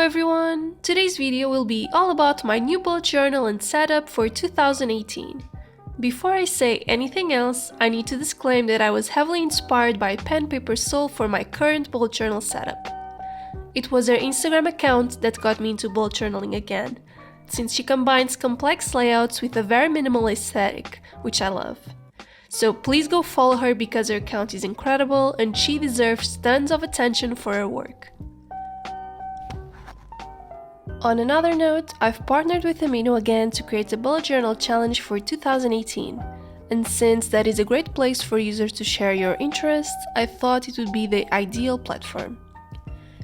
Hello everyone! Today's video will be all about my new bullet journal and setup for 2018. Before I say anything else, I need to disclaim that I was heavily inspired by Pen Paper Soul for my current bullet journal setup. It was her Instagram account that got me into bullet journaling again, since she combines complex layouts with a very minimal aesthetic, which I love. So please go follow her because her account is incredible and she deserves tons of attention for her work. On another note, I've partnered with Amino again to create a bullet journal challenge for 2018, and since that is a great place for users to share your interests, I thought it would be the ideal platform.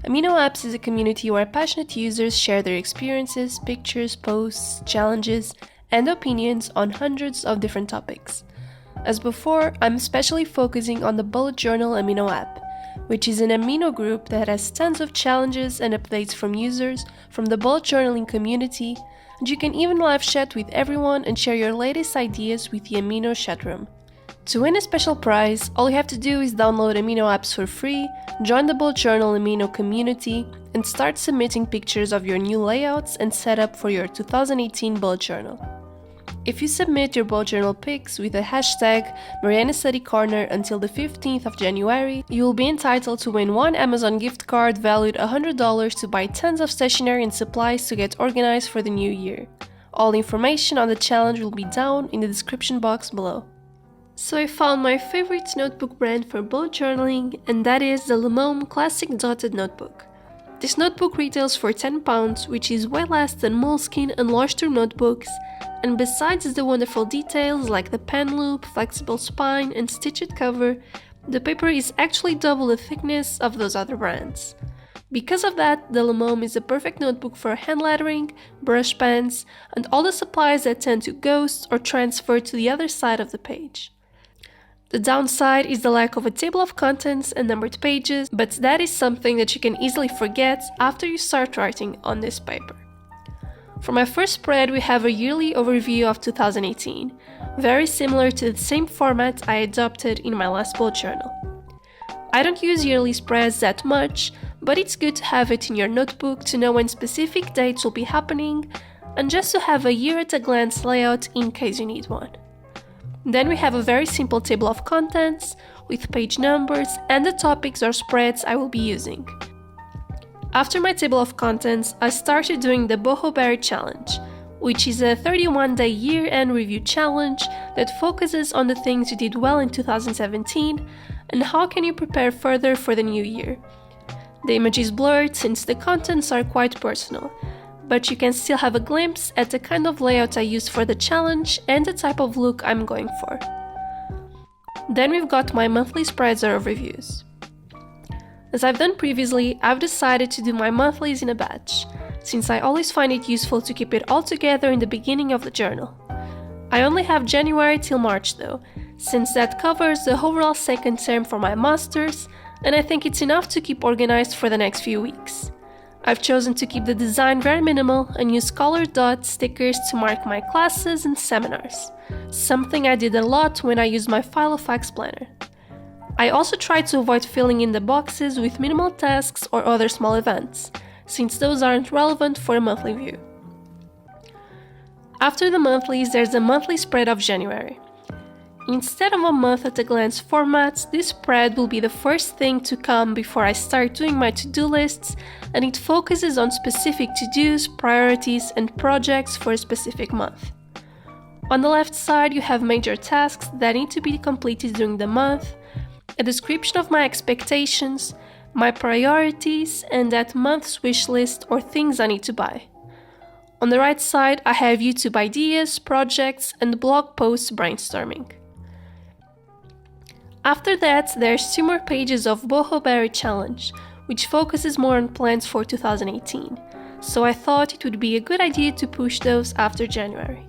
Amino Apps is a community where passionate users share their experiences, pictures, posts, challenges, and opinions on hundreds of different topics. As before, I'm especially focusing on the bullet journal Amino app, which is an Amino group that has tons of challenges and updates from users from the bullet journaling community, and you can even live chat with everyone and share your latest ideas with the Amino chat room. To win a special prize, all you have to do is download Amino apps for free, join the bullet journal Amino community, and start submitting pictures of your new layouts and setup for your 2018 bullet journal. If you submit your bullet journal pics with the hashtag Mariana Study Corner until the 15th of January, you will be entitled to win one Amazon gift card valued $100 to buy tons of stationery and supplies to get organized for the new year. All information on the challenge will be down in the description box below. So I found my favorite notebook brand for bullet journaling, and that is the Lumo Classic Dotted Notebook. This notebook retails for £10, which is way less than Moleskine and Leuchtturm notebooks, and besides the wonderful details like the pen loop, flexible spine, and stitched cover, the paper is actually double the thickness of those other brands. Because of that, the Lumo is a perfect notebook for hand lettering, brush pens, and all the supplies that tend to ghost or transfer to the other side of the page. The downside is the lack of a table of contents and numbered pages, but that is something that you can easily forget after you start writing on this paper. For my first spread, we have a yearly overview of 2018, very similar to the same format I adopted in my last bullet journal. I don't use yearly spreads that much, but it's good to have it in your notebook to know when specific dates will be happening, and just to have a year-at-a-glance layout in case you need one. Then we have a very simple table of contents, with page numbers and the topics or spreads I will be using. After my table of contents, I started doing the Boho Berry Challenge, which is a 31-day year-end review challenge that focuses on the things you did well in 2017 and how can you prepare further for the new year. The image is blurred since the contents are quite personal, but you can still have a glimpse at the kind of layout I used for the challenge and the type of look I'm going for. Then we've got my monthly spreads or reviews. As I've done previously, I've decided to do my monthlies in a batch, since I always find it useful to keep it all together in the beginning of the journal. I only have January till March though, since that covers the overall second term for my masters, and I think it's enough to keep organized for the next few weeks. I've chosen to keep the design very minimal and use colored dot stickers to mark my classes and seminars, something I did a lot when I used my filofax planner. I also try to avoid filling in the boxes with minimal tasks or other small events, since those aren't relevant for a monthly view. After the monthlies, there's a monthly spread of January. Instead of a month-at-a-glance format, this spread will be the first thing to come before I start doing my to-do lists, and it focuses on specific to-dos, priorities, and projects for a specific month. On the left side, you have major tasks that need to be completed during the month, a description of my expectations, my priorities, and that month's wish list or things I need to buy. On the right side, I have YouTube ideas, projects, and blog posts brainstorming. After that, there's 2 more pages of Boho Berry Challenge, which focuses more on plans for 2018, so I thought it would be a good idea to push those after January.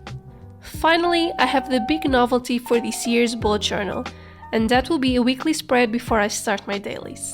Finally, I have the big novelty for this year's bullet journal, and that will be a weekly spread before I start my dailies.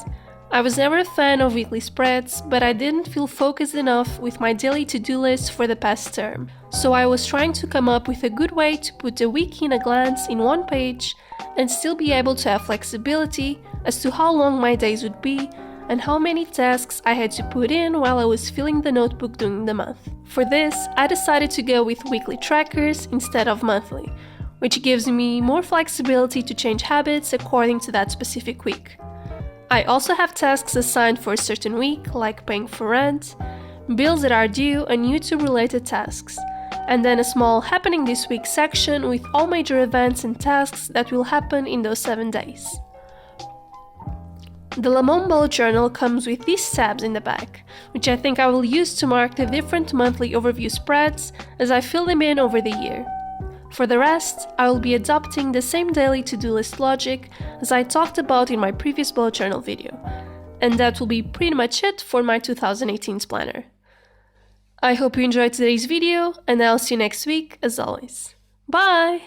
I was never a fan of weekly spreads, but I didn't feel focused enough with my daily to-do list for the past term, so I was trying to come up with a good way to put a week in a glance in one page and still be able to have flexibility as to how long my days would be and how many tasks I had to put in while I was filling the notebook during the month. For this, I decided to go with weekly trackers instead of monthly, which gives me more flexibility to change habits according to that specific week. I also have tasks assigned for a certain week, like paying for rent, bills that are due, and YouTube-related tasks, and then a small happening this week section with all major events and tasks that will happen in those 7 days. The Lumo bullet journal comes with these tabs in the back, which I think I will use to mark the different monthly overview spreads as I fill them in over the year. For the rest, I will be adopting the same daily to-do list logic as I talked about in my previous bullet journal video, and that will be pretty much it for my 2018 planner. I hope you enjoyed today's video, and I'll see you next week as always. Bye!